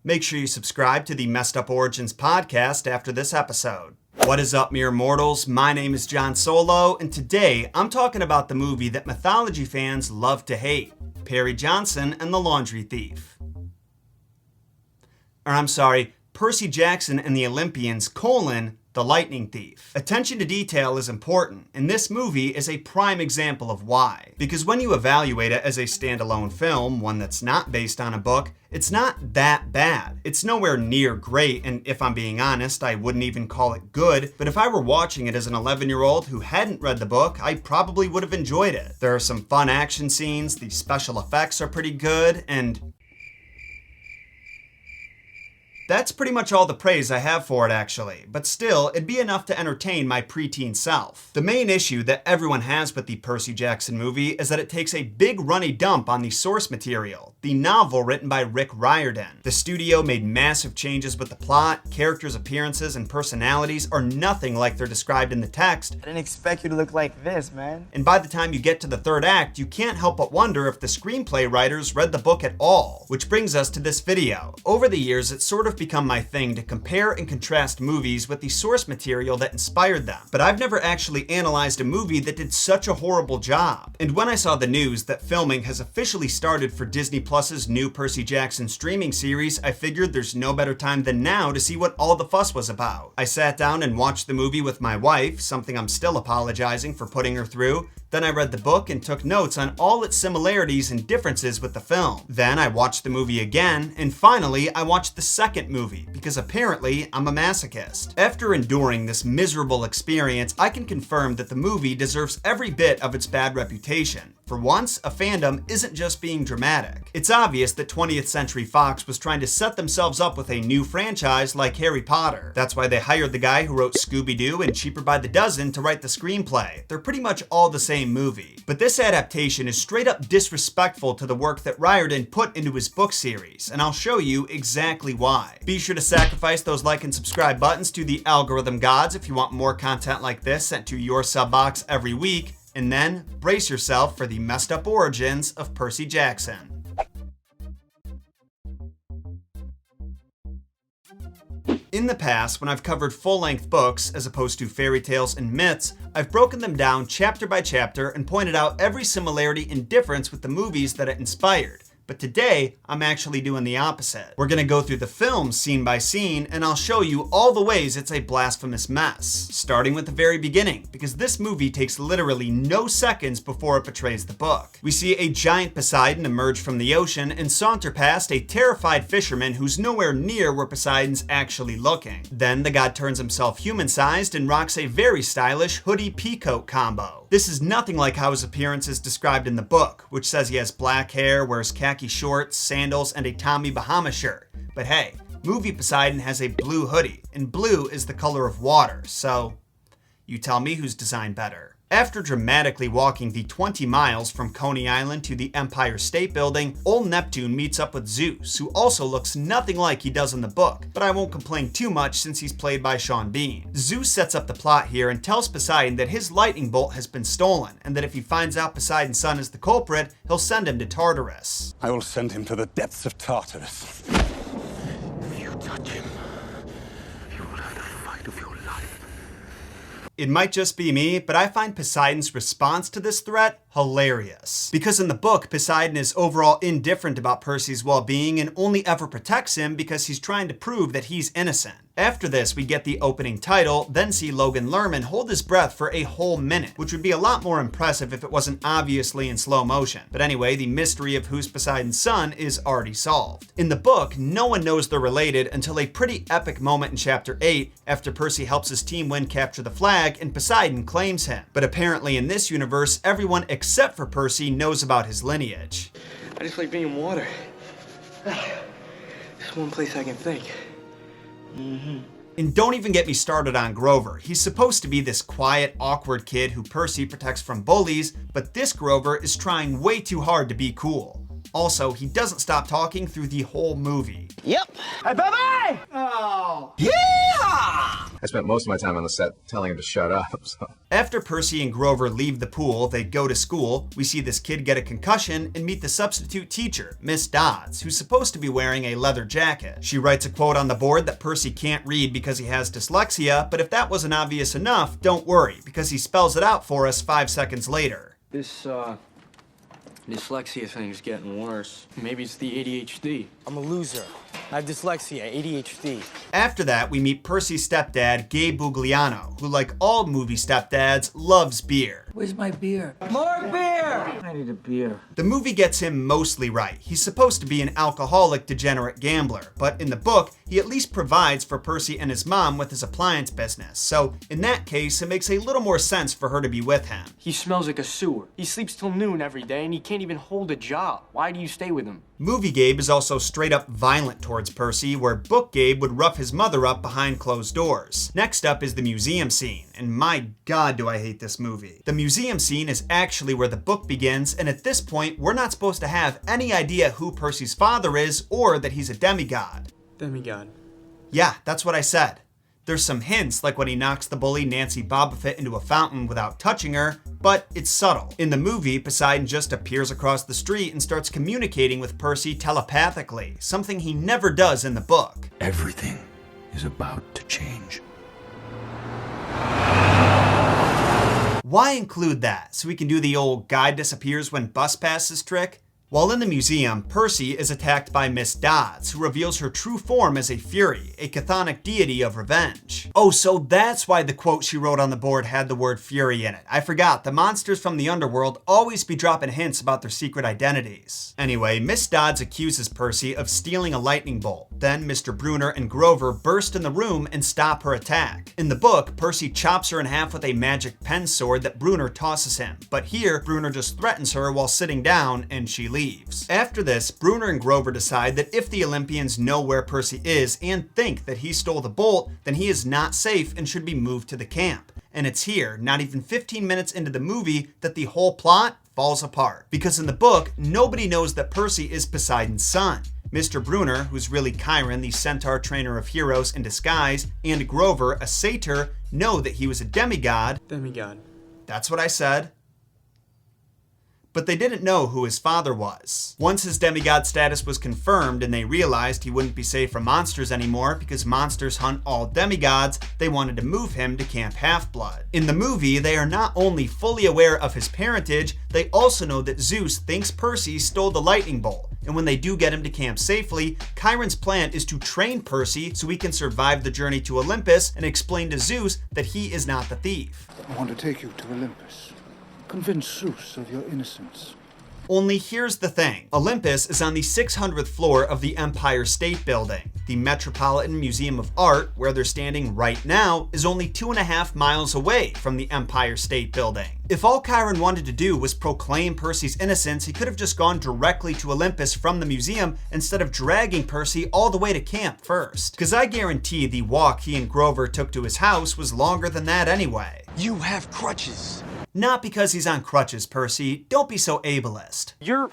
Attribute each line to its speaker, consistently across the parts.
Speaker 1: Make sure you subscribe to the Messed Up Origins podcast after this episode. What is up, mere mortals? My name is Jon Solo, and today I'm talking about the movie that mythology fans love to hate, Perry Johnson and the Laundry Thief. Percy Jackson and the Olympians, the Lightning Thief. Attention to detail is important, and this movie is a prime example of why. Because when you evaluate it as a standalone film, one that's not based on a book, it's not that bad. It's nowhere near great, and if I'm being honest, I wouldn't even call it good, but if I were watching it as an 11-year-old who hadn't read the book, I probably would have enjoyed it. There are some fun action scenes, the special effects are pretty good, and that's pretty much all the praise I have for it, actually, but still, it'd be enough to entertain my preteen self. The main issue that everyone has with the Percy Jackson movie is that it takes a big runny dump on the source material, the novel written by Rick Riordan. The studio made massive changes with the plot, characters' appearances, and personalities are nothing like they're described in the text.
Speaker 2: I didn't expect you to look like this, man.
Speaker 1: And by the time you get to the third act, you can't help but wonder if the screenplay writers read the book at all. Which brings us to this video. Over the years, it's sort of become my thing to compare and contrast movies with the source material that inspired them. But I've never actually analyzed a movie that did such a horrible job. And when I saw the news that filming has officially started for Disney Plus's new Percy Jackson streaming series, I figured there's no better time than now to see what all the fuss was about. I sat down and watched the movie with my wife, something I'm still apologizing for putting her through. Then I read the book and took notes on all its similarities and differences with the film. Then I watched the movie again, and finally I watched the second movie, because apparently I'm a masochist. After enduring this miserable experience, I can confirm that the movie deserves every bit of its bad reputation. For once, a fandom isn't just being dramatic. It's obvious that 20th Century Fox was trying to set themselves up with a new franchise like Harry Potter. That's why they hired the guy who wrote Scooby-Doo and Cheaper by the Dozen to write the screenplay. They're pretty much all the same movie. But this adaptation is straight up disrespectful to the work that Riordan put into his book series, and I'll show you exactly why. Be sure to sacrifice those like and subscribe buttons to the algorithm gods if you want more content like this sent to your sub box every week. And then, brace yourself for the messed up origins of Percy Jackson. In the past, when I've covered full-length books, as opposed to fairy tales and myths, I've broken them down chapter by chapter and pointed out every similarity and difference with the movies that it inspired. But today, I'm actually doing the opposite. We're gonna go through the film scene by scene, and I'll show you all the ways it's a blasphemous mess. Starting with the very beginning, because this movie takes literally no seconds before it betrays the book. We see a giant Poseidon emerge from the ocean and saunter past a terrified fisherman who's nowhere near where Poseidon's actually looking. Then the god turns himself human-sized and rocks a very stylish hoodie peacoat combo. This is nothing like how his appearance is described in the book, which says he has black hair, wears khaki shorts, sandals, and a Tommy Bahama shirt. But hey, movie Poseidon has a blue hoodie, and blue is the color of water, so you tell me who's designed better. After dramatically walking the 20 miles from Coney Island to the Empire State Building, old Neptune meets up with Zeus, who also looks nothing like he does in the book, but I won't complain too much since he's played by Sean Bean. Zeus sets up the plot here and tells Poseidon that his lightning bolt has been stolen, and that if he finds out Poseidon's son is the culprit, he'll send him to Tartarus.
Speaker 3: I will send him to the depths of Tartarus. If you touch him, you will have the fight of your life.
Speaker 1: It might just be me, but I find Poseidon's response to this threat hilarious. Because in the book, Poseidon is overall indifferent about Percy's well-being and only ever protects him because he's trying to prove that he's innocent. After this, we get the opening title, then see Logan Lerman hold his breath for a whole minute, which would be a lot more impressive if it wasn't obviously in slow motion. But anyway, the mystery of who's Poseidon's son is already solved. In the book, no one knows they're related until a pretty epic moment in chapter 8, after Percy helps his team win Capture the Flag and Poseidon claims him. But apparently in this universe, everyone except for Percy knows about his lineage.
Speaker 2: I just like being in water. There's one place I can think.
Speaker 1: And don't even get me started on Grover. He's supposed to be this quiet, awkward kid who Percy protects from bullies, but this Grover is trying way too hard to be cool. Also, he doesn't stop talking through the whole movie.
Speaker 2: Yep. Hey, baby! Oh. Yeah!
Speaker 4: I spent most of my time on the set telling him to shut up, so.
Speaker 1: After Percy and Grover leave the pool, they go to school. We see this kid get a concussion and meet the substitute teacher, Miss Dodds, who's supposed to be wearing a leather jacket. She writes a quote on the board that Percy can't read because he has dyslexia, but if that wasn't obvious enough, don't worry, because he spells it out for us 5 seconds later.
Speaker 2: This, dyslexia thing's getting worse. Maybe it's the ADHD.
Speaker 5: I'm a loser. I have dyslexia, ADHD.
Speaker 1: After that, we meet Percy's stepdad, Gabe Bugliano, who, like all movie stepdads, loves beer.
Speaker 6: Where's my beer?
Speaker 5: More beer!
Speaker 2: I need a beer.
Speaker 1: The movie gets him mostly right. He's supposed to be an alcoholic, degenerate gambler, but in the book, he at least provides for Percy and his mom with his appliance business, so in that case, it makes a little more sense for her to be with him.
Speaker 2: He smells like a sewer. He sleeps till noon every day, and he can't even hold a job. Why do you stay with him?
Speaker 1: Movie Gabe is also straight up violent towards Percy, where book Gabe would rough his mother up behind closed doors. Next up is the museum scene, and my god do I hate this movie. The museum scene is actually where the book begins, and at this point, we're not supposed to have any idea who Percy's father is or that he's a demigod.
Speaker 2: Demigod.
Speaker 1: Yeah, that's what I said. There's some hints, like when he knocks the bully Nancy Bobofit into a fountain without touching her, but it's subtle. In the movie, Poseidon just appears across the street and starts communicating with Percy telepathically, something he never does in the book.
Speaker 3: Everything is about to change.
Speaker 1: Why include that? So we can do the old guy disappears when bus passes trick? While in the museum, Percy is attacked by Miss Dodds, who reveals her true form as a Fury, a chthonic deity of revenge. Oh, so that's why the quote she wrote on the board had the word Fury in it. I forgot, the monsters from the underworld always be dropping hints about their secret identities. Anyway, Miss Dodds accuses Percy of stealing a lightning bolt. Then Mr. Brunner and Grover burst in the room and stop her attack. In the book, Percy chops her in half with a magic pen sword that Brunner tosses him, but here, Brunner just threatens her while sitting down and she leaves. After this, Brunner and Grover decide that if the Olympians know where Percy is and think that he stole the bolt, then he is not safe and should be moved to the camp. And it's here, not even 15 minutes into the movie, that the whole plot falls apart. Because in the book, nobody knows that Percy is Poseidon's son. Mr. Brunner, who's really Chiron, the centaur trainer of heroes in disguise, and Grover, a satyr, know that he was a demigod.
Speaker 2: Demigod.
Speaker 1: That's what I said. But they didn't know who his father was. Once his demigod status was confirmed and they realized he wouldn't be safe from monsters anymore because monsters hunt all demigods, they wanted to move him to Camp Half-Blood. In the movie, they are not only fully aware of his parentage, they also know that Zeus thinks Percy stole the lightning bolt. And when they do get him to camp safely, Chiron's plan is to train Percy so he can survive the journey to Olympus and explain to Zeus that he is not the thief.
Speaker 7: I want to take you to Olympus. Convince Zeus of your innocence.
Speaker 1: Only here's the thing. Olympus is on the 600th floor of the Empire State Building. The Metropolitan Museum of Art, where they're standing right now, is only 2.5 miles away from the Empire State Building. If all Chiron wanted to do was proclaim Percy's innocence, he could have just gone directly to Olympus from the museum instead of dragging Percy all the way to camp first. Because I guarantee the walk he and Grover took to his house was longer than that anyway.
Speaker 5: You have crutches.
Speaker 1: Not because he's on crutches, Percy. Don't be so ableist.
Speaker 2: You're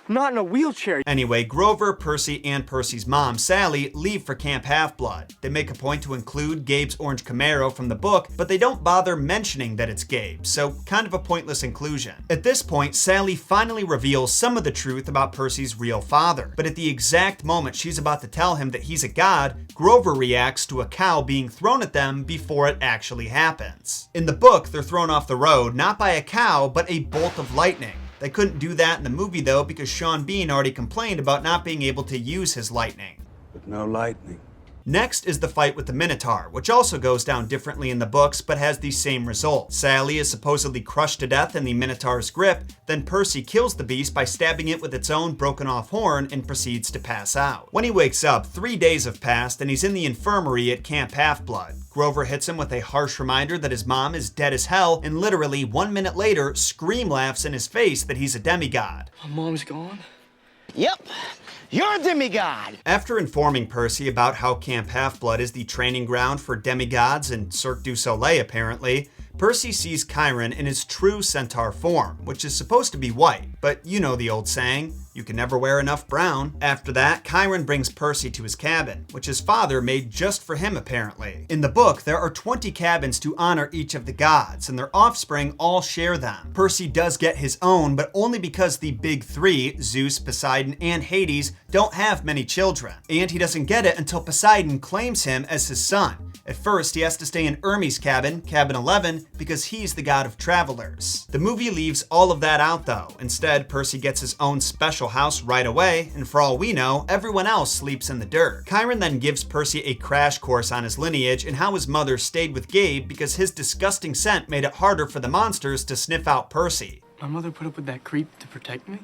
Speaker 2: not in a wheelchair.
Speaker 1: Anyway, Grover, Percy, and Percy's mom, Sally, leave for Camp Half-Blood. They make a point to include Gabe's orange Camaro from the book, but they don't bother mentioning that it's Gabe, so kind of a pointless inclusion. At this point, Sally finally reveals some of the truth about Percy's real father, but at the exact moment she's about to tell him that he's a god, Grover reacts to a cow being thrown at them before it actually happens. In the book, they're thrown off the road, not by a cow, but a bolt of lightning. They couldn't do that in the movie though because Sean Bean already complained about not being able to use his lightning.
Speaker 7: But no lightning.
Speaker 1: Next is the fight with the Minotaur, which also goes down differently in the books but has the same result. Sally is supposedly crushed to death in the Minotaur's grip, then Percy kills the beast by stabbing it with its own broken off horn and proceeds to pass out. When he wakes up, 3 days have passed and he's in the infirmary at Camp Half-Blood. Grover hits him with a harsh reminder that his mom is dead as hell, and literally 1 minute later, Scream laughs in his face that he's a demigod.
Speaker 2: My mom's gone?
Speaker 5: Yep, you're a demigod.
Speaker 1: After informing Percy about how Camp Half-Blood is the training ground for demigods and Cirque du Soleil apparently, Percy sees Chiron in his true centaur form, which is supposed to be white, but you know the old saying, you You can never wear enough brown. After that, Chiron brings Percy to his cabin, which his father made just for him apparently. In the book, there are 20 cabins to honor each of the gods, and their offspring all share them. Percy does get his own, but only because the big three, Zeus, Poseidon, and Hades, don't have many children. And he doesn't get it until Poseidon claims him as his son. At first, he has to stay in Hermes' cabin, cabin 11, because he's the god of travelers. The movie leaves all of that out though. Instead, Percy gets his own special house right away, and for all we know, everyone else sleeps in the dirt. Chiron then gives Percy a crash course on his lineage and how his mother stayed with Gabe because his disgusting scent made it harder for the monsters to sniff out Percy.
Speaker 2: My mother put up with that creep to protect me?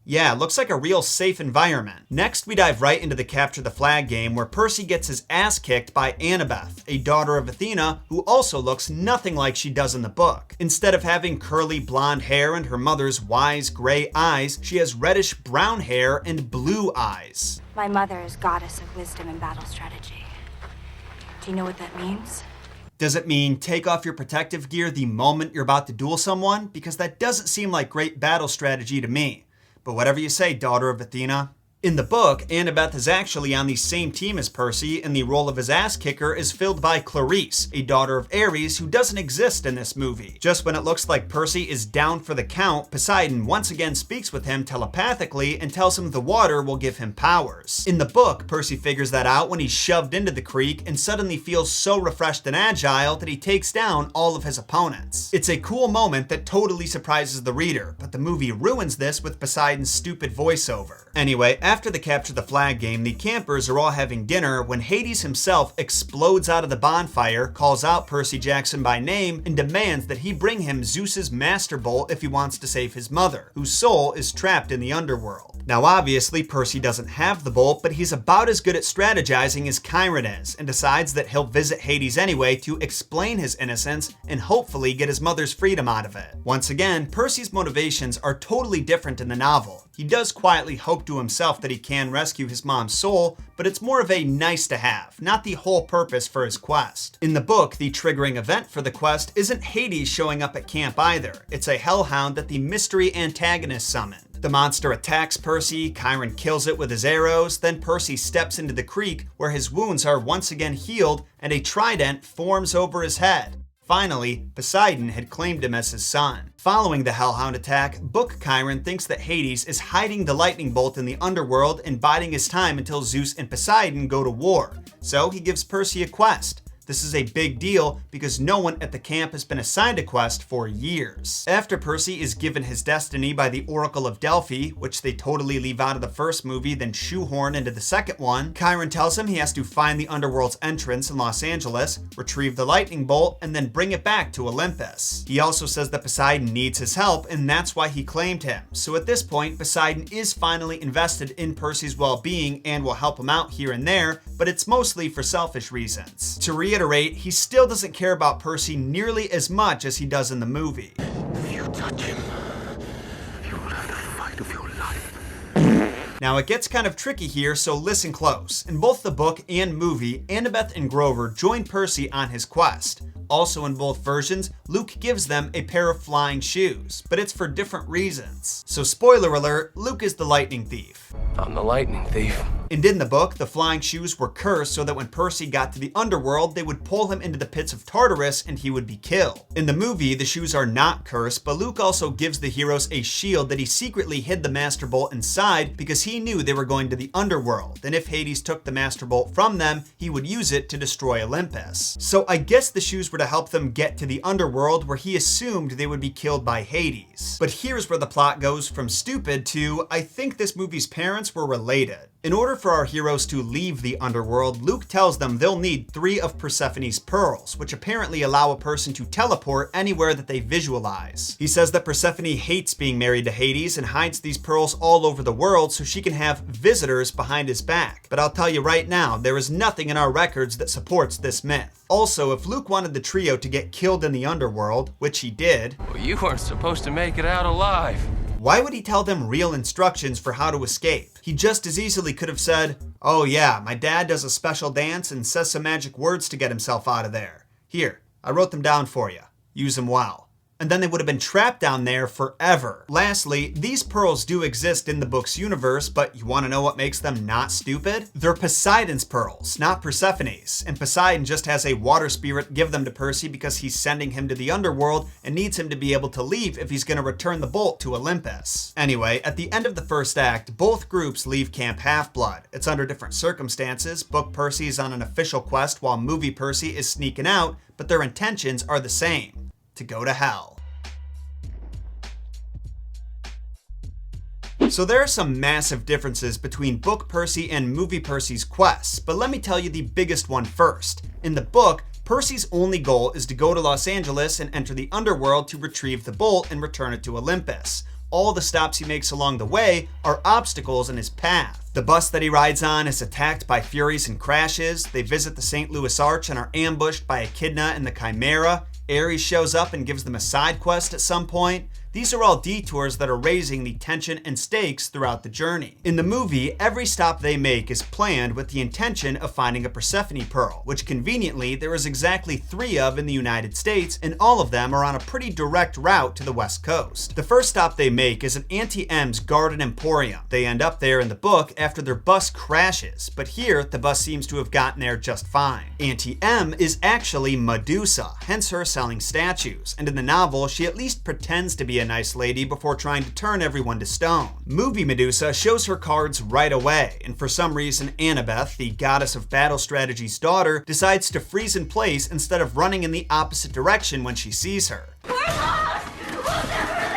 Speaker 1: Yeah, looks like a real safe environment. Next, we dive right into the Capture the Flag game where Percy gets his ass kicked by Annabeth, a daughter of Athena who also looks nothing like she does in the book. Instead of having curly blonde hair and her mother's wise gray eyes, she has reddish brown hair and blue eyes.
Speaker 6: My mother is goddess of wisdom and battle strategy. Do you know what that means?
Speaker 1: Does it mean take off your protective gear the moment you're about to duel someone? Because that doesn't seem like great battle strategy to me. But whatever you say, daughter of Athena. In the book, Annabeth is actually on the same team as Percy, and the role of his ass kicker is filled by Clarice, a daughter of Ares who doesn't exist in this movie. Just when it looks like Percy is down for the count, Poseidon once again speaks with him telepathically and tells him the water will give him powers. In the book, Percy figures that out when he's shoved into the creek and suddenly feels so refreshed and agile that he takes down all of his opponents. It's a cool moment that totally surprises the reader, but the movie ruins this with Poseidon's stupid voiceover. Anyway, after the Capture the Flag game, the campers are all having dinner when Hades himself explodes out of the bonfire, calls out Percy Jackson by name, and demands that he bring him Zeus's Master Bolt if he wants to save his mother, whose soul is trapped in the underworld. Now obviously, Percy doesn't have the bolt, but he's about as good at strategizing as Chiron is, and decides that he'll visit Hades anyway to explain his innocence and hopefully get his mother's freedom out of it. Once again, Percy's motivations are totally different in the novel. He does quietly hope to himself that he can rescue his mom's soul, but it's more of a nice to have, not the whole purpose for his quest. In the book, the triggering event for the quest isn't Hades showing up at camp either. It's a hellhound that the mystery antagonist summoned. The monster attacks Percy, Chiron kills it with his arrows, then Percy steps into the creek where his wounds are once again healed and a trident forms over his head. Finally, Poseidon had claimed him as his son. Following the Hellhound attack, Book Chiron thinks that Hades is hiding the lightning bolt in the underworld and biding his time until Zeus and Poseidon go to war. So he gives Percy a quest. This is a big deal because no one at the camp has been assigned a quest for years. After Percy is given his destiny by the Oracle of Delphi, which they totally leave out of the first movie then shoehorn into the second one, Chiron tells him he has to find the underworld's entrance in Los Angeles, retrieve the lightning bolt, and then bring it back to Olympus. He also says that Poseidon needs his help and that's why he claimed him. So at this point, Poseidon is finally invested in Percy's well-being and will help him out here and there, but it's mostly for selfish reasons. To reiterate, he still doesn't care about Percy nearly as much as he does in the movie.
Speaker 3: If you touch him, you will have the fight of your life.
Speaker 1: Now it gets kind of tricky here, so listen close. In both the book and movie, Annabeth and Grover join Percy on his quest. Also in both versions, Luke gives them a pair of flying shoes, but it's for different reasons. So spoiler alert, Luke is the lightning thief.
Speaker 2: I'm the lightning thief.
Speaker 1: And in the book, the flying shoes were cursed so that when Percy got to the underworld, they would pull him into the pits of Tartarus and he would be killed. In the movie, the shoes are not cursed, but Luke also gives the heroes a shield that he secretly hid the Master Bolt inside because he knew they were going to the underworld, and if Hades took the Master Bolt from them, he would use it to destroy Olympus. So I guess the shoes were to help them get to the underworld where he assumed they would be killed by Hades. But here's where the plot goes from stupid to, I think this movie's parents were related. In order for our heroes to leave the underworld, Luke tells them they'll need 3 of Persephone's pearls, which apparently allow a person to teleport anywhere that they visualize. He says that Persephone hates being married to Hades and hides these pearls all over the world so she can have visitors behind his back. But I'll tell you right now, there is nothing in our records that supports this myth. Also, if Luke wanted the trio to get killed in the underworld, which he did,
Speaker 2: Well, you weren't supposed to make it out alive.
Speaker 1: why would he tell them real instructions for how to escape? He just as easily could have said, oh yeah, my dad does a special dance and says some magic words to get himself out of there. Here, I wrote them down for you. Use them well. and then they would have been trapped down there forever. Lastly, these pearls do exist in the book's universe, but you want to know what makes them not stupid? They're Poseidon's pearls, not Persephone's, and Poseidon just has a water spirit give them to Percy because he's sending him to the underworld and needs him to be able to leave if he's going to return the bolt to Olympus. Anyway, at the end of the first act, both groups leave Camp Half-Blood. It's under different circumstances. Book Percy is on an official quest while Movie Percy is sneaking out, but their intentions are the same: to go to hell. So there are some massive differences between Book Percy and Movie Percy's quests, but let me tell you the biggest one first. In the book, Percy's only goal is to go to Los Angeles and enter the underworld to retrieve the bolt and return it to Olympus. All the stops he makes along the way are obstacles in his path. The bus that he rides on is attacked by Furies and crashes. They visit the St. Louis Arch and are ambushed by Echidna and the Chimera. Ares shows up and gives them a side quest at some point. These are all detours that are raising the tension and stakes throughout the journey. In the movie, every stop they make is planned with the intention of finding a Persephone pearl, which conveniently there is exactly 3 of in the United States, and all of them are on a pretty direct route to the West Coast. The first stop they make is at Auntie M's Garden Emporium. They end up there in the book after their bus crashes, but here the bus seems to have gotten there just fine. Auntie M is actually Medusa, hence her selling statues, and in the novel she at least pretends to be a nice lady before trying to turn everyone to stone. Movie Medusa shows her cards right away, and for some reason Annabeth, the goddess of battle strategy's daughter, decides to freeze in place instead of running in the opposite direction when she sees her.
Speaker 6: We're lost! We'll never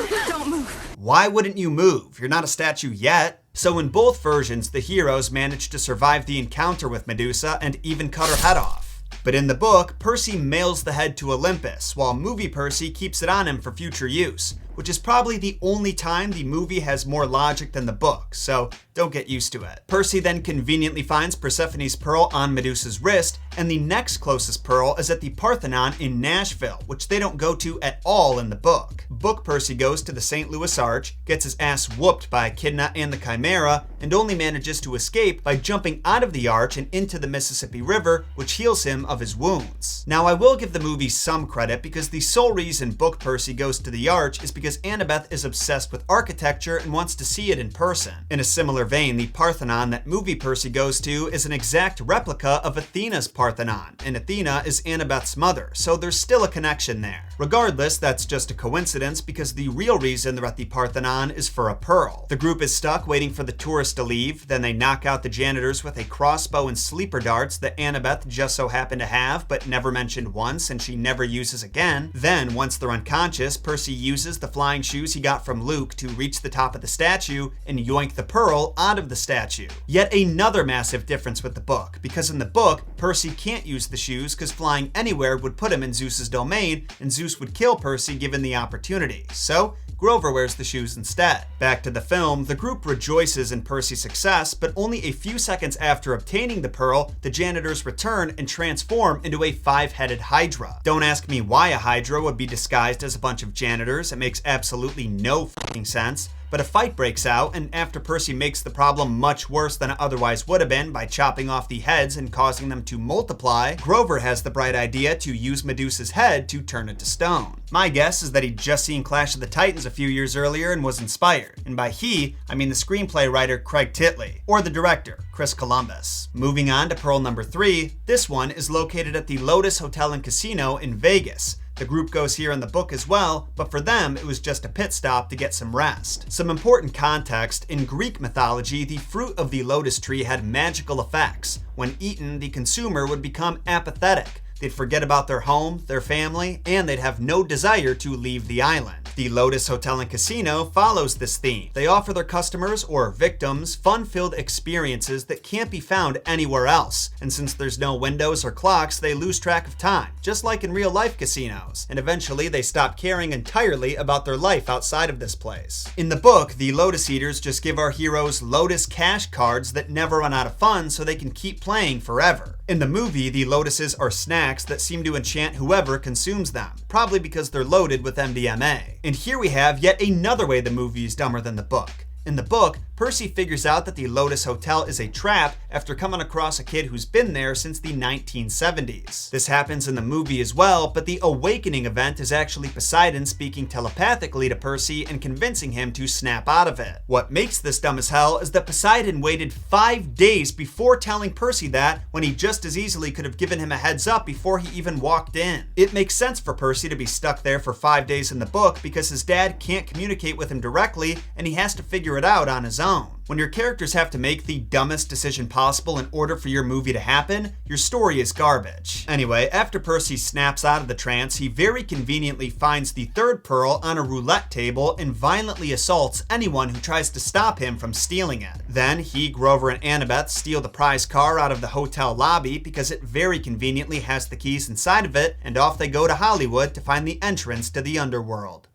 Speaker 6: leave! Don't move.
Speaker 1: Why wouldn't you move? You're not a statue yet. So in both versions, the heroes manage to survive the encounter with Medusa and even cut her head off. But in the book, Percy mails the head to Olympus, while Movie Percy keeps it on him for future use, which is probably the only time the movie has more logic than the book, so don't get used to it. Percy then conveniently finds Persephone's pearl on Medusa's wrist, and the next closest pearl is at the Parthenon in Nashville, which they don't go to at all in the book. Book Percy goes to the St. Louis Arch, gets his ass whooped by Echidna and the Chimera, and only manages to escape by jumping out of the arch and into the Mississippi River, which heals him of his wounds. Now I will give the movie some credit because the sole reason Book Percy goes to the arch is because Annabeth is obsessed with architecture and wants to see it in person. In a similar vein, the Parthenon that Movie Percy goes to is an exact replica of Athena's Parthenon, and Athena is Annabeth's mother, so there's still a connection there. Regardless, that's just a coincidence because the real reason they're at the Parthenon is for a pearl. The group is stuck waiting for the tourists to leave, then they knock out the janitors with a crossbow and sleeper darts that Annabeth just so happened to have but never mentioned once and she never uses again. Then, once they're unconscious, Percy uses the flying shoes he got from Luke to reach the top of the statue and yoink the pearl out of the statue. Yet another massive difference with the book, because in the book, Percy can't use the shoes because flying anywhere would put him in Zeus's domain, and Zeus would kill Percy given the opportunity. So, Grover wears the shoes instead. Back to the film, the group rejoices in Percy's success, but only a few seconds after obtaining the pearl, the janitors return and transform into a 5-headed Hydra. Don't ask me why a Hydra would be disguised as a bunch of janitors, it makes absolutely no fucking sense. But a fight breaks out, and after Percy makes the problem much worse than it otherwise would have been by chopping off the heads and causing them to multiply, Grover has the bright idea to use Medusa's head to turn it to stone. My guess is that he'd just seen Clash of the Titans a few years earlier and was inspired. And by he, I mean the screenplay writer Craig Titley, or the director, Chris Columbus. Moving on to pearl number 3, this one is located at the Lotus Hotel and Casino in Vegas. The group goes here in the book as well, but for them, it was just a pit stop to get some rest. Some important context: in Greek mythology, the fruit of the lotus tree had magical effects. When eaten, the consumer would become apathetic. They'd forget about their home, their family, and they'd have no desire to leave the island. The Lotus Hotel and Casino follows this theme. They offer their customers, or victims, fun-filled experiences that can't be found anywhere else. And since there's no windows or clocks, they lose track of time, just like in real-life casinos. And eventually, they stop caring entirely about their life outside of this place. In the book, the Lotus Eaters just give our heroes Lotus cash cards that never run out of funds so they can keep playing forever. In the movie, the Lotuses are snacks that seem to enchant whoever consumes them, probably because they're loaded with MDMA. And here we have yet another way the movie is dumber than the book. In the book, Percy figures out that the Lotus Hotel is a trap after coming across a kid who's been there since the 1970s. This happens in the movie as well, but the awakening event is actually Poseidon speaking telepathically to Percy and convincing him to snap out of it. What makes this dumb as hell is that Poseidon waited 5 days before telling Percy that, when he just as easily could have given him a heads up before he even walked in. It makes sense for Percy to be stuck there for 5 days in the book because his dad can't communicate with him directly and he has to figure it out on his own. When your characters have to make the dumbest decision possible in order for your movie to happen, your story is garbage. Anyway, after Percy snaps out of the trance, he very conveniently finds the third pearl on a roulette table and violently assaults anyone who tries to stop him from stealing it. Then he, Grover, and Annabeth steal the prize car out of the hotel lobby because it very conveniently has the keys inside of it, and off they go to Hollywood to find the entrance to the underworld.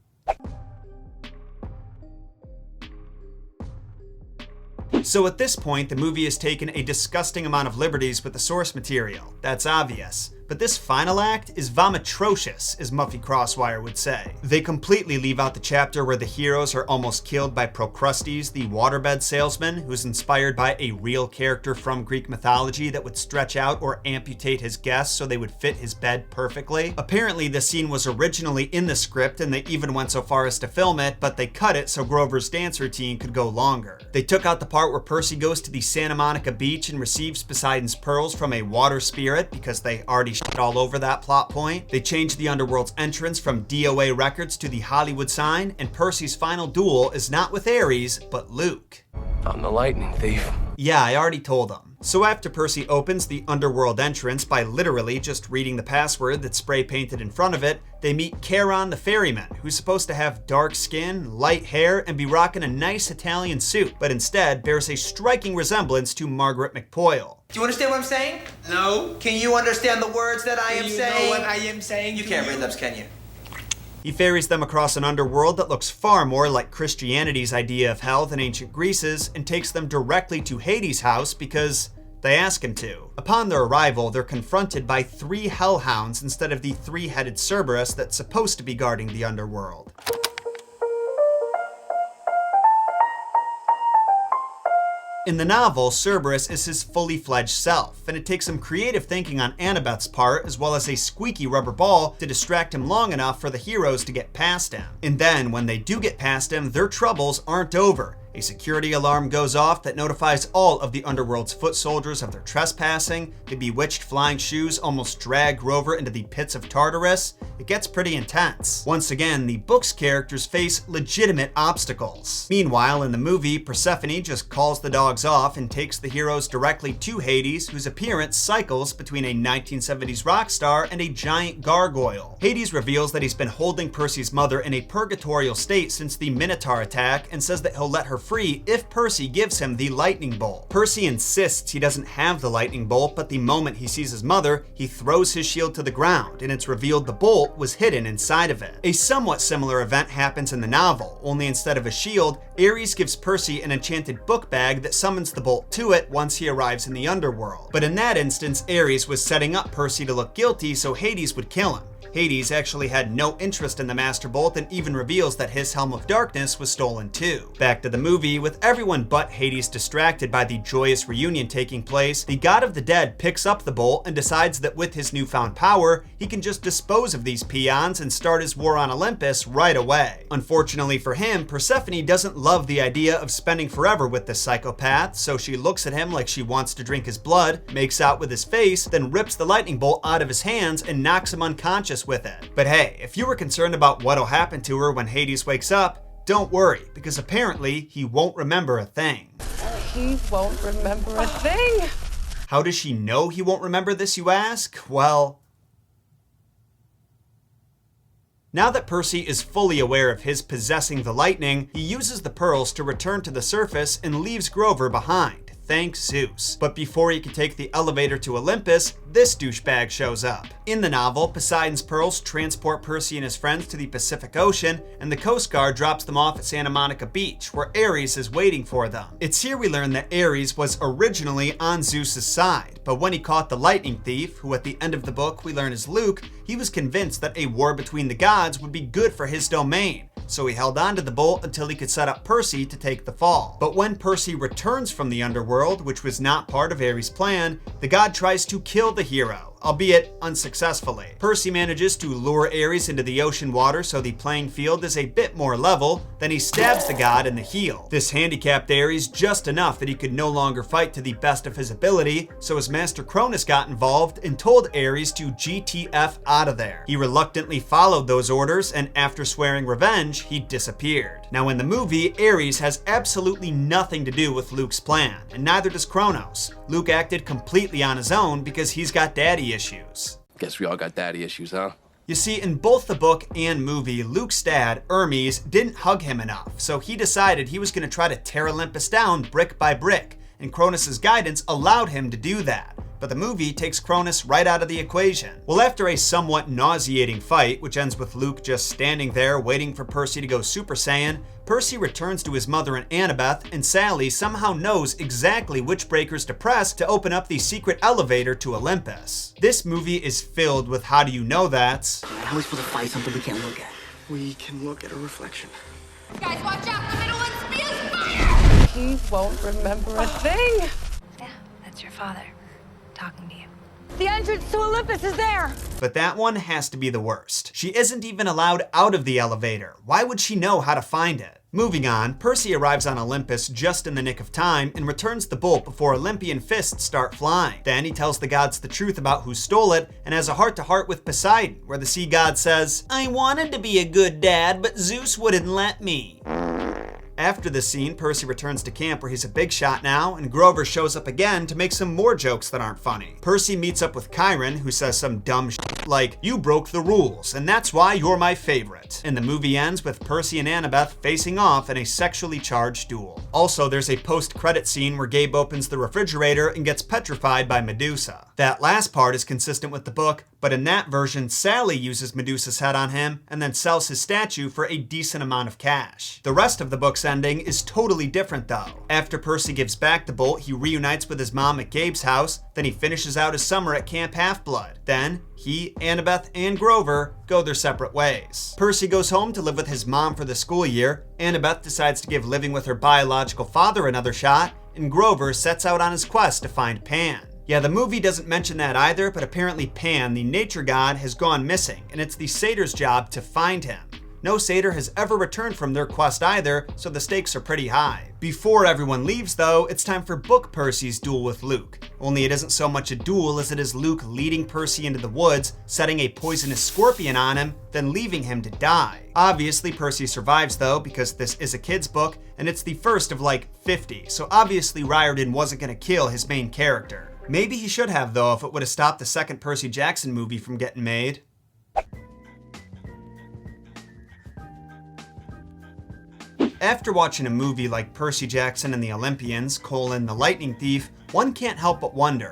Speaker 1: So at this point, the movie has taken a disgusting amount of liberties with the source material. That's obvious. But this final act is vomitrocious, as Muffy Crosswire would say. They completely leave out the chapter where the heroes are almost killed by Procrustes, the waterbed salesman, who's inspired by a real character from Greek mythology that would stretch out or amputate his guests so they would fit his bed perfectly. Apparently, the scene was originally in the script and they even went so far as to film it, but they cut it so Grover's dance routine could go longer. They took out the part where Percy goes to the Santa Monica beach and receives Poseidon's pearls from a water spirit because they already all over that plot point. They changed the underworld's entrance from DOA Records to the Hollywood sign, and Percy's final duel is not with Ares, but Luke.
Speaker 8: I'm the lightning thief.
Speaker 1: Yeah, I already told him. So after Percy opens the underworld entrance by literally just reading the password that's spray painted in front of it, they meet Charon the ferryman, who's supposed to have dark skin, light hair, and be rocking a nice Italian suit, but instead bears a striking resemblance to Margaret McPoyle.
Speaker 9: Do you understand what I'm saying?
Speaker 10: No.
Speaker 9: Can you understand the words that I am saying?
Speaker 10: You know what I am saying?
Speaker 9: You can't read lips, can you?
Speaker 1: He ferries them across an underworld that looks far more like Christianity's idea of hell than ancient Greece's, and takes them directly to Hades' house because they ask him to. Upon their arrival, they're confronted by 3 hellhounds instead of the 3-headed Cerberus that's supposed to be guarding the underworld. In the novel, Cerberus is his fully fledged self, and it takes some creative thinking on Annabeth's part, as well as a squeaky rubber ball to distract him long enough for the heroes to get past him. And then, when they do get past him, their troubles aren't over. A security alarm goes off that notifies all of the underworld's foot soldiers of their trespassing. The bewitched flying shoes almost drag Grover into the pits of Tartarus. It gets pretty intense. Once again, the book's characters face legitimate obstacles. Meanwhile, in the movie, Persephone just calls the dogs off and takes the heroes directly to Hades, whose appearance cycles between a 1970s rock star and a giant gargoyle. Hades reveals that he's been holding Percy's mother in a purgatorial state since the Minotaur attack and says that he'll let her free if Percy gives him the lightning bolt. Percy insists he doesn't have the lightning bolt, but the moment he sees his mother, he throws his shield to the ground, and it's revealed the bolt was hidden inside of it. A somewhat similar event happens in the novel, only instead of a shield, Ares gives Percy an enchanted book bag that summons the bolt to it once he arrives in the underworld. But in that instance, Ares was setting up Percy to look guilty so Hades would kill him. Hades actually had no interest in the Master Bolt and even reveals that his Helm of Darkness was stolen too. Back to the movie, with everyone but Hades distracted by the joyous reunion taking place, the God of the Dead picks up the bolt and decides that with his newfound power, he can just dispose of these peons and start his war on Olympus right away. Unfortunately for him, Persephone doesn't love the idea of spending forever with this psychopath, so she looks at him like she wants to drink his blood, makes out with his face, then rips the lightning bolt out of his hands and knocks him unconscious with it. But hey, if you were concerned about what'll happen to her when Hades wakes up, don't worry, because apparently he won't remember a thing.
Speaker 11: He won't remember a thing.
Speaker 1: How does she know he won't remember this, you ask? Well, now that Percy is fully aware of his possessing the lightning, he uses the pearls to return to the surface and leaves Grover behind. Thank Zeus. But before he can take the elevator to Olympus, this douchebag shows up. In the novel, Poseidon's pearls transport Percy and his friends to the Pacific Ocean, and the Coast Guard drops them off at Santa Monica Beach, where Ares is waiting for them. It's here we learn that Ares was originally on Zeus's side, but when he caught the lightning thief, who at the end of the book we learn is Luke, he was convinced that a war between the gods would be good for his domain. so he held on to the bolt until he could set up Percy to take the fall. But when Percy returns from the underworld, which was not part of Ares' plan, the god tries to kill the hero, albeit unsuccessfully. Percy manages to lure Ares into the ocean water so the playing field is a bit more level, then he stabs the god in the heel. This handicapped Ares just enough that he could no longer fight to the best of his ability, so his master Cronus got involved and told Ares to GTF out of there. He reluctantly followed those orders, and after swearing revenge, he disappeared. Now in the movie, Ares has absolutely nothing to do with Luke's plan, and neither does Kronos. Luke acted completely on his own because he's got daddy issues.
Speaker 8: Guess we all got daddy issues, huh?
Speaker 1: You see, in both the book and movie, Luke's dad, Hermes, didn't hug him enough, so he decided he was going to try to tear Olympus down brick by brick, and Cronus' guidance allowed him to do that. But the movie takes Cronus right out of the equation. Well, after a somewhat nauseating fight, which ends with Luke just standing there waiting for Percy to go Super Saiyan, Percy returns to his mother and Annabeth, and Sally somehow knows exactly which breakers to press to open up the secret elevator to Olympus. This movie is filled with how do you know that's.
Speaker 10: How are we supposed to fight something we can't look at?
Speaker 2: We can look at a reflection.
Speaker 11: Guys, watch out! The middle one spews fire! He won't remember a thing.
Speaker 6: Yeah, that's your father talking to you.
Speaker 11: The entrance to Olympus is there.
Speaker 1: But that one has to be the worst. She isn't even allowed out of the elevator. Why would she know how to find it? Moving on, Percy arrives on Olympus just in the nick of time and returns the bolt before Olympian fists start flying. Then he tells the gods the truth about who stole it and has a heart-to-heart with Poseidon, where the sea god says, "I wanted to be a good dad, but Zeus wouldn't let me." After this scene, Percy returns to camp where he's a big shot now, and Grover shows up again to make some more jokes that aren't funny. Percy meets up with Chiron, who says some dumb shit like, "You broke the rules, and that's why you're my favorite." And the movie ends with Percy and Annabeth facing off in a sexually charged duel. Also, there's a post-credit scene where Gabe opens the refrigerator and gets petrified by Medusa. That last part is consistent with the book, but in that version, Sally uses Medusa's head on him and then sells his statue for a decent amount of cash. The rest of the book's ending is totally different though. After Percy gives back the bolt, he reunites with his mom at Gabe's house, then he finishes out his summer at Camp Half-Blood. Then, he, Annabeth, and Grover go their separate ways. Percy goes home to live with his mom for the school year, Annabeth decides to give living with her biological father another shot, and Grover sets out on his quest to find Pan. Yeah, the movie doesn't mention that either, but apparently Pan, the nature god, has gone missing, and it's the satyr's job to find him. No satyr has ever returned from their quest either, so the stakes are pretty high. Before everyone leaves though, it's time for Book Percy's duel with Luke. Only it isn't so much a duel as it is Luke leading Percy into the woods, setting a poisonous scorpion on him, then leaving him to die. Obviously Percy survives though, because this is a kid's book, and it's the first of like 50, so obviously Riordan wasn't gonna kill his main character. Maybe he should have though, if it would have stopped the second Percy Jackson movie from getting made. After watching a movie like Percy Jackson and the Olympians, The Lightning Thief, one can't help but wonder,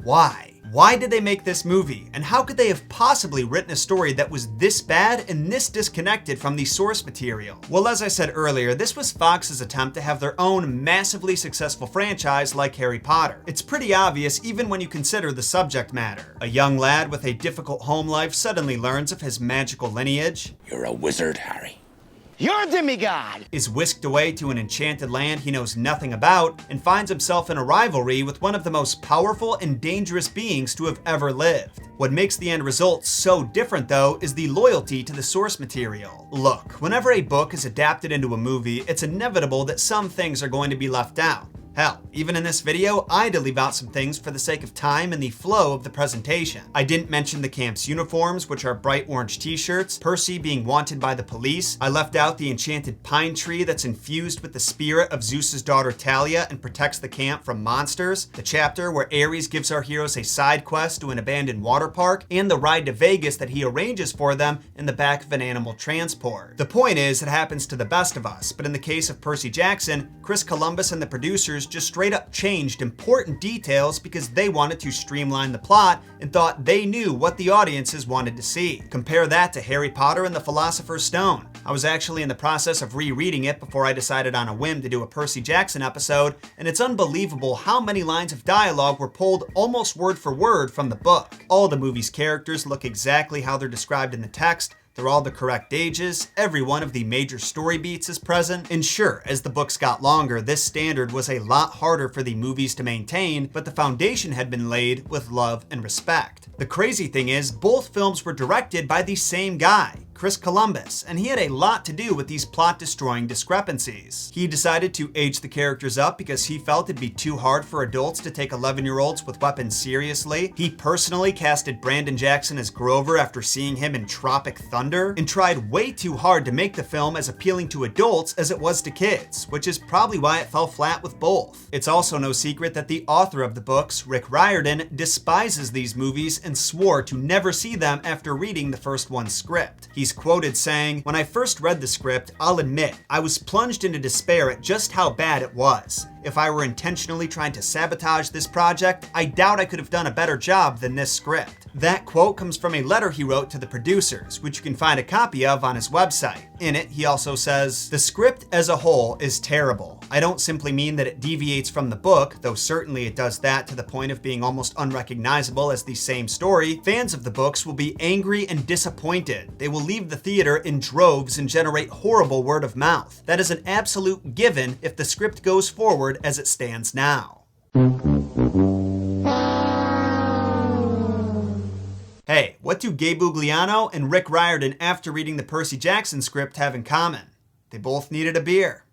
Speaker 1: why? Why did they make this movie? And how could they have possibly written a story that was this bad and this disconnected from the source material? Well, as I said earlier, this was Fox's attempt to have their own massively successful franchise like Harry Potter. It's pretty obvious even when you consider the subject matter. A young lad with a difficult home life suddenly learns of his magical lineage.
Speaker 5: You're a wizard, Harry. You're a demigod!
Speaker 1: Is whisked away to an enchanted land he knows nothing about, and finds himself in a rivalry with one of the most powerful and dangerous beings to have ever lived. What makes the end result so different though is the loyalty to the source material. Look, whenever a book is adapted into a movie, it's inevitable that some things are going to be left out. Hell, even in this video, I had to leave out some things for the sake of time and the flow of the presentation. I didn't mention the camp's uniforms, which are bright orange t-shirts, Percy being wanted by the police. I left out the enchanted pine tree that's infused with the spirit of Zeus's daughter Talia and protects the camp from monsters, the chapter where Ares gives our heroes a side quest to an abandoned water park, and the ride to Vegas that he arranges for them in the back of an animal transport. The point is, it happens to the best of us, but in the case of Percy Jackson, Chris Columbus and the producers just straight up changed important details because they wanted to streamline the plot and thought they knew what the audiences wanted to see. Compare that to Harry Potter and the Philosopher's Stone. I was actually in the process of rereading it before I decided on a whim to do a Percy Jackson episode, and it's unbelievable how many lines of dialogue were pulled almost word for word from the book. All the movie's characters look exactly how they're described in the text, They're all the correct ages, every one of the major story beats is present, and sure, as the books got longer, this standard was a lot harder for the movies to maintain, but the foundation had been laid with love and respect. The crazy thing is, both films were directed by the same guy, Chris Columbus, and he had a lot to do with these plot-destroying discrepancies. He decided to age the characters up because he felt it'd be too hard for adults to take 11-year-olds with weapons seriously. He personally casted Brandon Jackson as Grover after seeing him in Tropic Thunder, and tried way too hard to make the film as appealing to adults as it was to kids, which is probably why it fell flat with both. It's also no secret that the author of the books, Rick Riordan, despises these movies and swore to never see them after reading the first one's script. He's quoted saying, "When I first read the script, I'll admit, I was plunged into despair at just how bad it was. If I were intentionally trying to sabotage this project, I doubt I could have done a better job than this script." That quote comes from a letter he wrote to the producers, which you can find a copy of on his website. In it, he also says, "The script as a whole is terrible. I don't simply mean that it deviates from the book, though certainly it does that to the point of being almost unrecognizable as the same story. Fans of the books will be angry and disappointed. They will leave the theater in droves and generate horrible word of mouth. That is an absolute given if the script goes forward as it stands now." Hey, what do Gabe Bugliano and Rick Riordan, after reading the Percy Jackson script, have in common? They both needed a beer.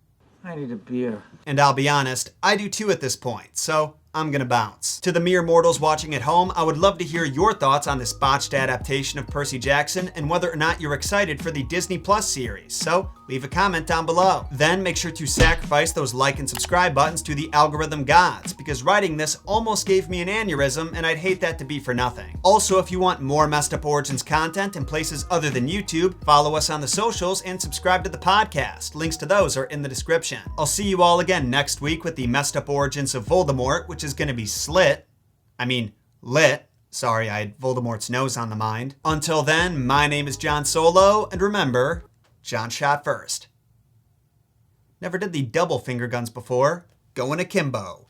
Speaker 7: I need a beer.
Speaker 1: And I'll be honest, I do too at this point, so I'm gonna bounce. To the mere mortals watching at home, I would love to hear your thoughts on this botched adaptation of Percy Jackson and whether or not you're excited for the Disney Plus series, so leave a comment down below. Then make sure to sacrifice those like and subscribe buttons to the algorithm gods, because writing this almost gave me an aneurysm and I'd hate that to be for nothing. Also, if you want more Messed Up Origins content in places other than YouTube, follow us on the socials and subscribe to the podcast. Links to those are in the description. I'll see you all again next week with the Messed Up Origins of Voldemort, which is going to be lit. Sorry, I had Voldemort's nose on the mind. Until then, my name is Jon Solo, and remember, Jon shot first. Never did the double finger guns before. Going akimbo.